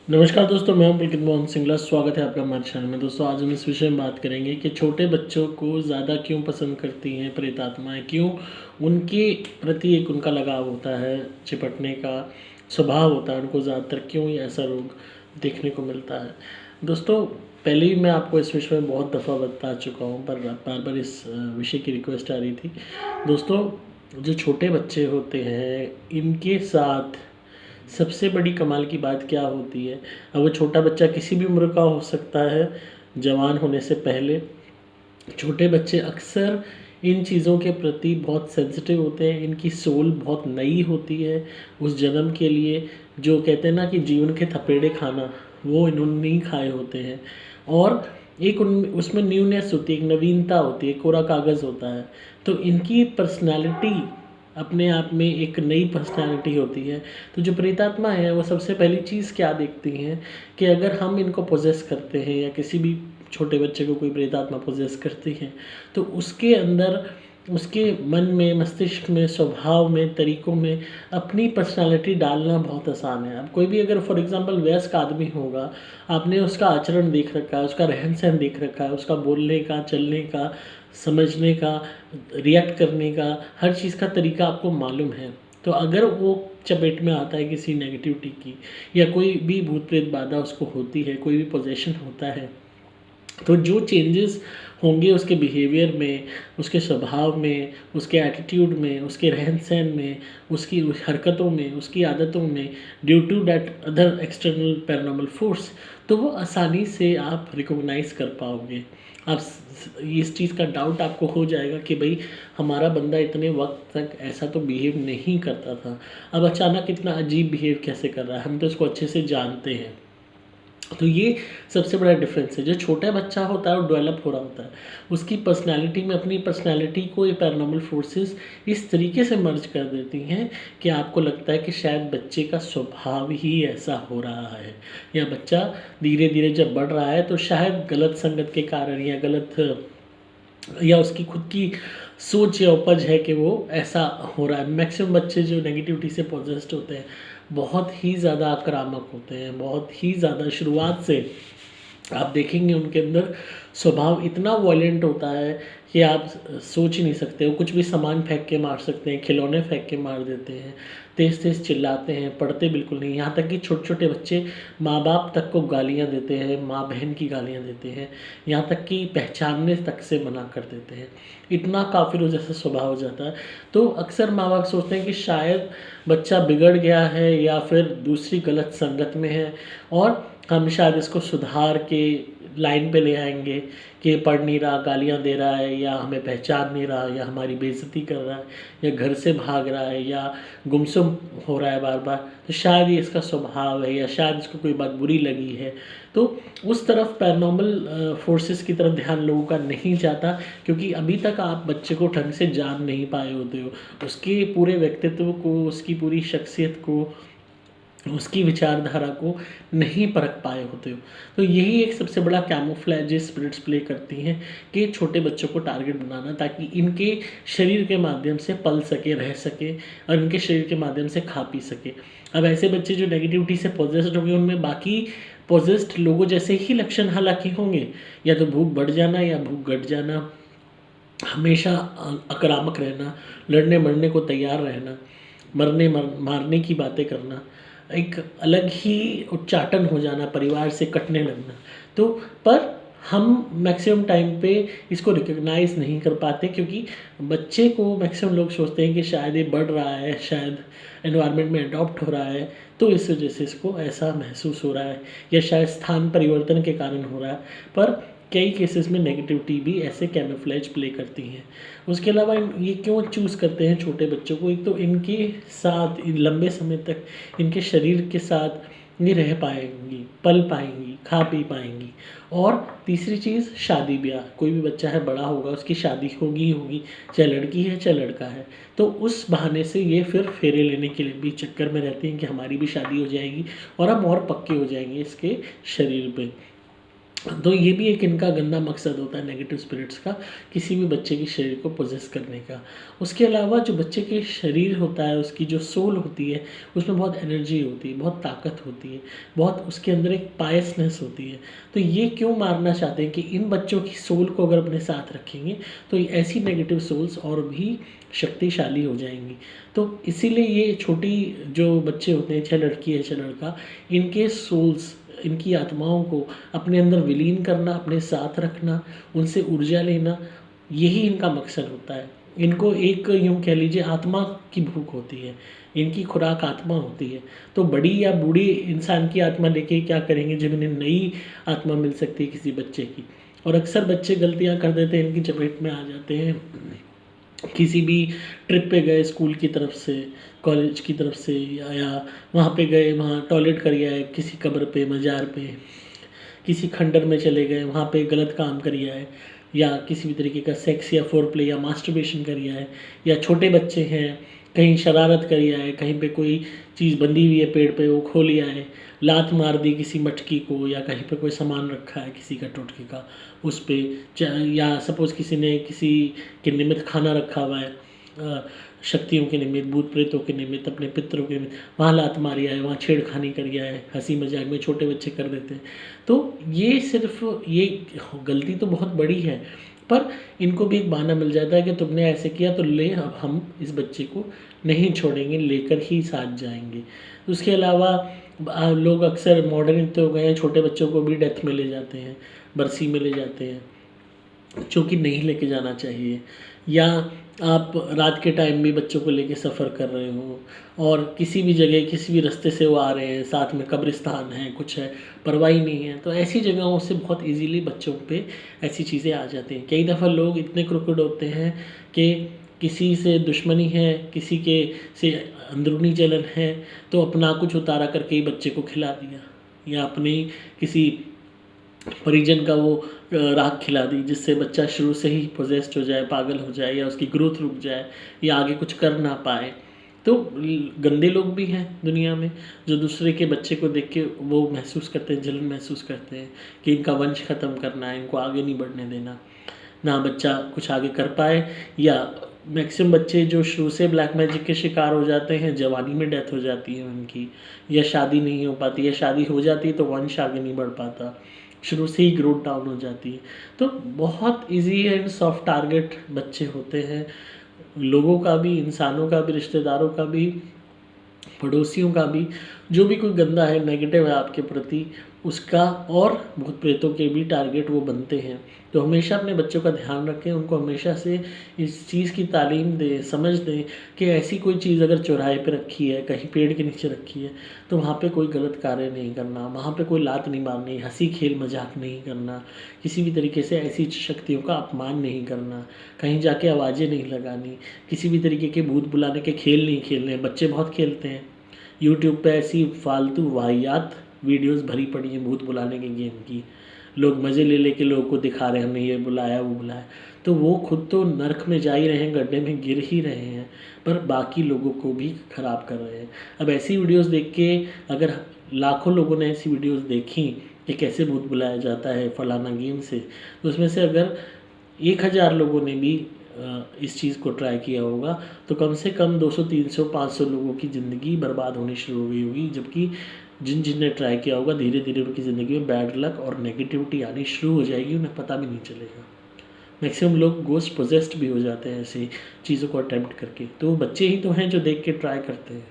नमस्कार दोस्तों, मैं हूं पुलकित मोहन सिंगला। स्वागत है आपका हमारे चैनल में। दोस्तों, आज हम इस विषय में बात करेंगे कि छोटे बच्चों को ज़्यादा क्यों पसंद करती हैं प्रेत आत्माएँ, क्यों उनके प्रति एक उनका लगाव होता है, चिपटने का स्वभाव होता है उनको ज़्यादातर, क्यों ये ऐसा रोग देखने को मिलता है। दोस्तों, पहले ही मैं आपको इस विषय में बहुत दफ़ा बता चुका हूँ, पर बार बार इस विषय की रिक्वेस्ट आ रही थी। दोस्तों, जो छोटे बच्चे होते हैं इनके साथ सबसे बड़ी कमाल की बात क्या होती है। अब वो छोटा बच्चा किसी भी उम्र का हो सकता है, जवान होने से पहले। छोटे बच्चे अक्सर इन चीज़ों के प्रति बहुत सेंसिटिव होते हैं, इनकी सोल बहुत नई होती है उस जन्म के लिए। जो कहते हैं ना कि जीवन के थपेड़े खाना, वो इन्होंने नहीं खाए होते हैं। और एक उन उसमें न्यूनेस होती है, एक नवीनता होती है, कोरा कागज़ होता है। तो इनकी पर्सनैलिटी अपने आप में एक नई पर्सनैलिटी होती है। तो जो प्रेतात्मा है वो सबसे पहली चीज़ क्या देखती हैं कि अगर हम इनको पोजेस करते हैं या किसी भी छोटे बच्चे को कोई प्रेतात्मा पोजेस करती है, तो उसके अंदर, उसके मन में, मस्तिष्क में, स्वभाव में, तरीकों में अपनी पर्सनालिटी डालना बहुत आसान है। अब कोई भी अगर फॉर एग्जांपल वयस्क आदमी होगा, आपने उसका आचरण देख रखा है, उसका रहन सहन देख रखा है, उसका बोलने का, चलने का, समझने का, रिएक्ट करने का, हर चीज़ का तरीका आपको मालूम है। तो अगर वो चपेट में आता है किसी नेगेटिविटी की, या कोई भी भूत प्रेत बाधा उसको होती है, कोई भी पोजेशन होता है, तो जो चेंजेस होंगे उसके बिहेवियर में, उसके स्वभाव में, उसके एटीट्यूड में, उसके रहन सहन में, उसकी हरकतों में, उसकी आदतों में, due to that other external paranormal force, तो वो आसानी से आप रिकॉग्नाइज कर पाओगे। आप इस चीज़ का डाउट आपको हो जाएगा कि भाई हमारा बंदा इतने वक्त तक ऐसा तो बिहेव नहीं करता था, अब अचानक इतना अजीब बिहेव कैसे कर रहा है, हम तो इसको अच्छे से जानते हैं। तो ये सबसे बड़ा डिफरेंस है। जो छोटा बच्चा होता है वो डेवलप हो रहा होता है, उसकी पर्सनैलिटी में अपनी पर्सनैलिटी को ये पैरानॉर्मल फोर्सेस इस तरीके से मर्ज कर देती हैं कि आपको लगता है कि शायद बच्चे का स्वभाव ही ऐसा हो रहा है, या बच्चा धीरे धीरे जब बढ़ रहा है तो शायद गलत संगत के कारण या गलत, या उसकी खुद की सोच या उपज है कि वो ऐसा हो रहा है। मैक्सिमम बच्चे जो नेगेटिविटी से पोजेस्ड होते हैं बहुत ही ज़्यादा आक्रामक होते हैं, बहुत ही ज़्यादा शुरुआत से आप देखेंगे उनके अंदर स्वभाव इतना वॉयलेंट होता है कि आप सोच ही नहीं सकते। वो कुछ भी सामान फेंक के मार सकते हैं, खिलौने फेंक के मार देते हैं, तेज़ तेज़ चिल्लाते हैं, पढ़ते बिल्कुल नहीं। यहाँ तक कि छोटे छोटे बच्चे माँ बाप तक को गालियाँ देते हैं, माँ बहन की गालियाँ देते हैं, यहाँ तक कि पहचानने तक से मना कर देते हैं। इतना काफिर जैसा स्वभाव हो जाता है। तो अक्सर माँ बाप सोचते हैं कि शायद बच्चा बिगड़ गया है या फिर दूसरी गलत संगत में है, और हम शायद इसको सुधार के लाइन पे ले आएंगे कि पढ़ नहीं रहा, गालियाँ दे रहा है, या हमें पहचान नहीं रहा, या हमारी बेइज्जती कर रहा है, या घर से भाग रहा है, या गुमसुम हो रहा है बार बार, तो शायद ये इसका स्वभाव है, या शायद इसको कोई बात बुरी लगी है। तो उस तरफ पैरानॉर्मल फोर्सेस की तरफ ध्यान लोगों का नहीं जाता, क्योंकि अभी तक आप बच्चे को ढंग से जान नहीं पाए होते हो, उसके पूरे व्यक्तित्व को, उसकी पूरी शख्सियत को, उसकी विचारधारा को नहीं परख पाए होते हो। तो यही एक सबसे बड़ा कैमोफ्लेज स्पिरिट्स प्ले करती हैं कि छोटे बच्चों को टारगेट बनाना, ताकि इनके शरीर के माध्यम से पल सके, रह सके, और इनके शरीर के माध्यम से खा पी सके। अब ऐसे बच्चे जो नेगेटिविटी से पॉजेस्ड होंगे उनमें बाकी पॉजेस्ड लोगों जैसे ही लक्षण हालांकि होंगे, या तो भूख बढ़ जाना या भूख घट जाना, हमेशा आक्रामक रहना, लड़ने मरने को तैयार रहना, मारने की बातें करना, एक अलग ही उच्चाटन हो जाना, परिवार से कटने लगना। तो पर हम मैक्सिमम टाइम पे इसको रिकॉग्नाइज नहीं कर पाते, क्योंकि बच्चे को मैक्सिमम लोग सोचते हैं कि शायद ये बढ़ रहा है, शायद एनवायरनमेंट में अडॉप्ट हो रहा है, तो इस वजह से इसको ऐसा महसूस हो रहा है, या शायद स्थान परिवर्तन के कारण हो रहा है। पर कई केसेस में नेगेटिविटी भी ऐसे कैमोफ्लेज प्ले करती हैं। उसके अलावा ये क्यों चूज़ करते हैं छोटे बच्चों को, एक तो इनके साथ लंबे समय तक इनके शरीर के साथ नहीं रह पाएंगी, पल पाएंगी, खा पी पाएंगी। और तीसरी चीज़ शादी ब्याह, कोई भी बच्चा है बड़ा होगा, उसकी शादी होगी ही होगी, चाहे लड़की है चाहे लड़का है, तो उस बहाने से ये फिर फेरे लेने के लिए भी चक्कर में रहती हैं कि हमारी भी शादी हो जाएगी और हम और पक्के हो जाएंगे इसके शरीर पे। तो ये भी एक इनका गंदा मकसद होता है नेगेटिव स्पिरिट्स का, किसी भी बच्चे के शरीर को पोजेस करने का। उसके अलावा जो बच्चे के शरीर होता है, उसकी जो सोल होती है, उसमें बहुत एनर्जी होती है, बहुत ताकत होती है, बहुत उसके अंदर एक पायसनेस होती है। तो ये क्यों मारना चाहते हैं कि इन बच्चों की सोल को अगर अपने साथ रखेंगे तो ऐसी नेगेटिव सोल्स और भी शक्तिशाली हो जाएंगी। तो इसीलिए ये छोटी जो बच्चे होते हैं, 6 लड़की है 6 लड़का, इनके सोल्स, इनकी आत्माओं को अपने अंदर विलीन करना, अपने साथ रखना, उनसे ऊर्जा लेना, यही इनका मकसद होता है। इनको एक यूँ कह लीजिए आत्मा की भूख होती है, इनकी खुराक आत्मा होती है। तो बड़ी या बूढ़ी इंसान की आत्मा लेके क्या करेंगे जब इन्हें नई आत्मा मिल सकती है किसी बच्चे की। और अक्सर बच्चे गलतियाँ कर देते हैं, इनकी चपेट में आ जाते हैं। किसी भी ट्रिप पे गए स्कूल की तरफ से, कॉलेज की तरफ से, या वहाँ पे गए, वहाँ टॉयलेट कर आए, किसी कब्र पे, मज़ार पे, किसी खंडर में चले गए, वहाँ पे गलत काम कर आए, या किसी भी तरीके का सेक्स या फोर प्ले या मास्टरबेशन कर आए, या छोटे बच्चे हैं कहीं शरारत कर आए, कहीं पे कोई चीज़ बंधी हुई है पेड़ पे वो खो लिया है, लात मार दी किसी मटकी को, या कहीं पे कोई सामान रखा है किसी का टोटके का उस पे, या सपोज़ किसी ने किसी के निमित्त खाना रखा हुआ है, शक्तियों के निमित्त, भूत प्रेतों के निमित्त, अपने पितरों के निमित्त, वहाँ लात मारी है, वहाँ छेड़खानी करी है, हंसी मजाक में छोटे बच्चे कर देते हैं। तो ये सिर्फ ये गलती तो बहुत बड़ी है, पर इनको भी एक बहाना मिल जाता है कि तुमने ऐसे किया तो ले, अब हम इस बच्चे को नहीं छोड़ेंगे, लेकर ही साथ जाएंगे। उसके अलावा लोग अक्सर मॉडर्न इतने हो गए हैं, छोटे बच्चों को भी डेथ में ले जाते हैं, बरसी में ले जाते हैं, जो कि नहीं लेके जाना चाहिए। या आप रात के टाइम भी बच्चों को लेके सफ़र कर रहे हो और किसी भी जगह किसी भी रास्ते से वो आ रहे हैं, साथ में कब्रिस्तान है, कुछ है, परवाह ही नहीं है, तो ऐसी जगहों से बहुत इजीली बच्चों पे ऐसी चीज़ें आ जाती हैं। कई दफ़ा लोग इतने क्रूकेड होते हैं कि किसी से दुश्मनी है, किसी के से अंदरूनी जलन है, तो अपना कुछ उतारा करके ही बच्चे को खिला दिया, या अपनी किसी परिजन का वो राख खिला दी, जिससे बच्चा शुरू से ही पोजेस्ड हो जाए, पागल हो जाए, या उसकी ग्रोथ रुक जाए, या आगे कुछ कर ना पाए। तो गंदे लोग भी हैं दुनिया में जो दूसरे के बच्चे को देख के वो महसूस करते हैं, जलन महसूस करते हैं कि इनका वंश ख़त्म करना है, इनको आगे नहीं बढ़ने देना, ना बच्चा कुछ आगे कर पाए। या मैक्सिमम बच्चे जो शुरू से ब्लैक मैजिक के शिकार हो जाते हैं, जवानी में डेथ हो जाती है उनकी, या शादी नहीं हो पाती, या शादी हो जाती है तो वंश आगे नहीं बढ़ पाता, शुरू से ही ग्रोथ डाउन हो जाती है। तो बहुत इजी एंड सॉफ्ट टारगेट बच्चे होते हैं, लोगों का भी, इंसानों का भी, रिश्तेदारों का भी, पड़ोसियों का भी। जो भी कोई गंदा है, नेगेटिव है आपके प्रति, उसका और भूत प्रेतों के भी टारगेट वो बनते हैं। तो हमेशा अपने बच्चों का ध्यान रखें, उनको हमेशा से इस चीज़ की तालीम दें, समझ दें कि ऐसी कोई चीज़ अगर चौराहे पे रखी है, कहीं पेड़ के नीचे रखी है, तो वहाँ पे कोई गलत कार्य नहीं करना, वहाँ पे कोई लात नहीं मारनी, हंसी खेल मजाक नहीं करना, किसी भी तरीके से ऐसी शक्तियों का अपमान नहीं करना, कहीं जाके आवाज़ें नहीं लगानी, किसी भी तरीके के भूत बुलाने के खेल नहीं खेलने। बच्चे बहुत खेलते हैं, यूट्यूब पे ऐसी फालतू वाहियात वीडियोस भरी पड़ी हैं भूत बुलाने के गेम की, लोग मज़े ले लेके लोगों को दिखा रहे हैं हमने ये बुलाया वो बुलाया, तो वो खुद तो नर्क में जा ही रहे हैं, गड्ढे में गिर ही रहे हैं, पर बाकी लोगों को भी ख़राब कर रहे हैं। अब ऐसी वीडियोस देख के अगर लाखों लोगों ने ऐसी वीडियोस देखी कि कैसे भूत बुलाया जाता है फलाना गेम से, तो उसमें से अगर 1000 लोगों ने भी इस चीज़ को ट्राई किया होगा, तो कम से कम 200 300 500 लोगों की ज़िंदगी बर्बाद होनी शुरू हो गई होगी। जबकि जिन जिन ने ट्राई किया होगा, धीरे धीरे उनकी ज़िंदगी में बैड लक और नेगेटिविटी आनी शुरू हो जाएगी, उन्हें पता भी नहीं चलेगा। मैक्सिमम लोग गोस्ट पोजेस्ड भी हो जाते हैं ऐसी चीज़ों को अटैम्प्ट करके, तो वो बच्चे ही तो हैं जो देख के ट्राई करते हैं।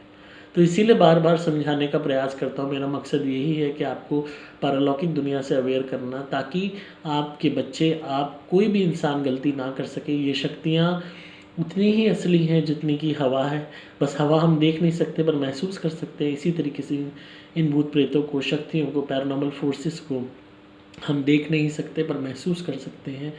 तो इसीलिए बार बार समझाने का प्रयास करता हूँ। मेरा मकसद यही है कि आपको पारलौकिक दुनिया से अवेयर करना, ताकि आपके बच्चे, आप कोई भी इंसान गलती ना कर सके। ये शक्तियाँ उतनी ही असली हैं जितनी की हवा है, बस हवा हम देख नहीं सकते पर महसूस कर सकते हैं। इसी तरीके से इन भूत प्रेतों को, शक्तियों को, पैरानॉर्मल फोर्सेस को हम देख नहीं सकते पर महसूस कर सकते हैं।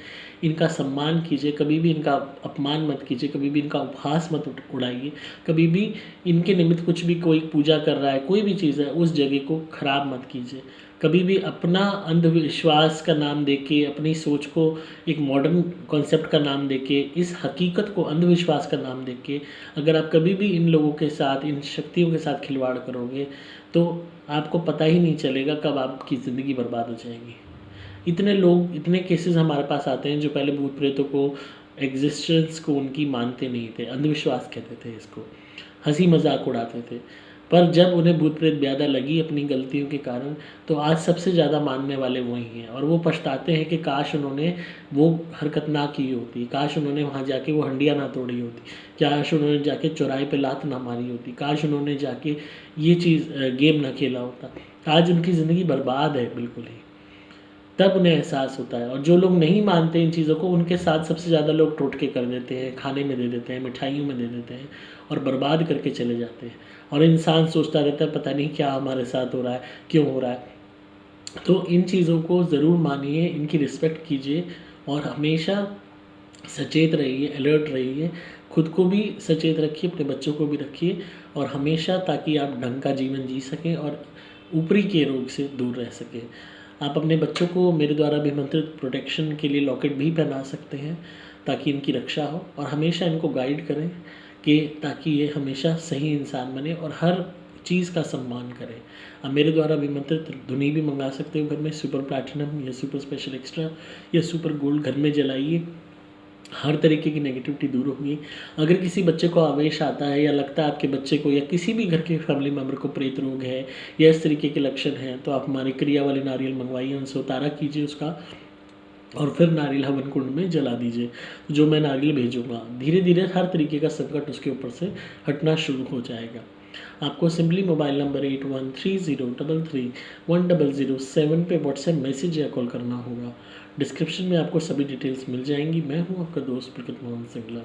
इनका सम्मान कीजिए, कभी भी इनका अपमान मत कीजिए, कभी भी इनका उपहास मत उड़ाइए, कभी भी इनके निमित्त कुछ भी कोई पूजा कर रहा है, कोई भी चीज़ है, उस जगह को ख़राब मत कीजिए। कभी भी अपना अंधविश्वास का नाम देके, अपनी सोच को एक मॉडर्न कॉन्सेप्ट का नाम देके, इस हकीकत को अंधविश्वास का नाम देके अगर आप कभी भी इन लोगों के साथ, इन शक्तियों के साथ खिलवाड़ करोगे, तो आपको पता ही नहीं चलेगा कब आपकी ज़िंदगी बर्बाद हो जाएगी। इतने लोग, इतने केसेस हमारे पास आते हैं जो पहले भूत प्रेतों को, एग्जिस्टेंस को उनकी मानते नहीं थे, अंधविश्वास कहते थे इसको, हंसी मजाक उड़ाते थे। पर जब उन्हें भूत प्रेत ब्यादा लगी अपनी गलतियों के कारण, तो आज सबसे ज़्यादा मानने वाले वही हैं। और वो पछताते हैं कि काश उन्होंने वो हरकत ना की होती, काश उन्होंने वहाँ जाके वो हंडिया ना तोड़ी होती, काश उन्होंने जाके चौराहे पे लात ना मारी होती, काश उन्होंने जाके ये चीज़ गेम ना खेला होता। आज उनकी ज़िंदगी बर्बाद है बिल्कुल ही। तब उन्हें एहसास होता है। और जो लोग नहीं मानते इन चीज़ों को, उनके साथ सबसे ज़्यादा लोग टोटके कर देते हैं, खाने में दे देते हैं, मिठाइयों में दे देते हैं और बर्बाद करके चले जाते हैं। और इंसान सोचता रहता है पता नहीं क्या हमारे साथ हो रहा है, क्यों हो रहा है। तो इन चीज़ों को ज़रूर मानिए, इनकी रिस्पेक्ट कीजिए और हमेशा सचेत रहिए, अलर्ट रहिए, खुद को भी सचेत रखिए, अपने बच्चों को भी रखिए और हमेशा, ताकि आप ढंग का जीवन जी सकें और ऊपरी के रोग से दूर रह सकें। आप अपने बच्चों को मेरे द्वारा अभिमंत्रित प्रोटेक्शन के लिए लॉकेट भी पहना सकते हैं ताकि इनकी रक्षा हो, और हमेशा इनको गाइड करें कि ताकि ये हमेशा सही इंसान बने और हर चीज़ का सम्मान करें। आप मेरे द्वारा अभिमंत्रित धुनी भी मंगा सकते हो घर में, सुपर प्लैटिनम या सुपर स्पेशल एक्स्ट्रा या सुपर गोल्ड घर में जलाइए, हर तरीके की नेगेटिविटी दूर होगी। अगर किसी बच्चे को आवेश आता है या लगता है आपके बच्चे को या किसी भी घर के फैमिली मेम्बर को प्रेत रोग है या इस तरीके के लक्षण हैं, तो आप हमारी क्रिया वाले नारियल मंगवाइए, उनसे उतारा कीजिए उसका और फिर नारियल हवन कुंड में जला दीजिए। जो मैं नारियल भेजूंगा, धीरे धीरे हर तरीके का संकट उसके ऊपर से हटना शुरू हो जाएगा। आपको सिंपली मोबाइल नंबर 8130331007 पे व्हाट्सएप मैसेज या कॉल करना होगा। डिस्क्रिप्शन में आपको सभी डिटेल्स मिल जाएंगी। मैं हूँ आपका दोस्त प्रकृत मोहन सिंगला।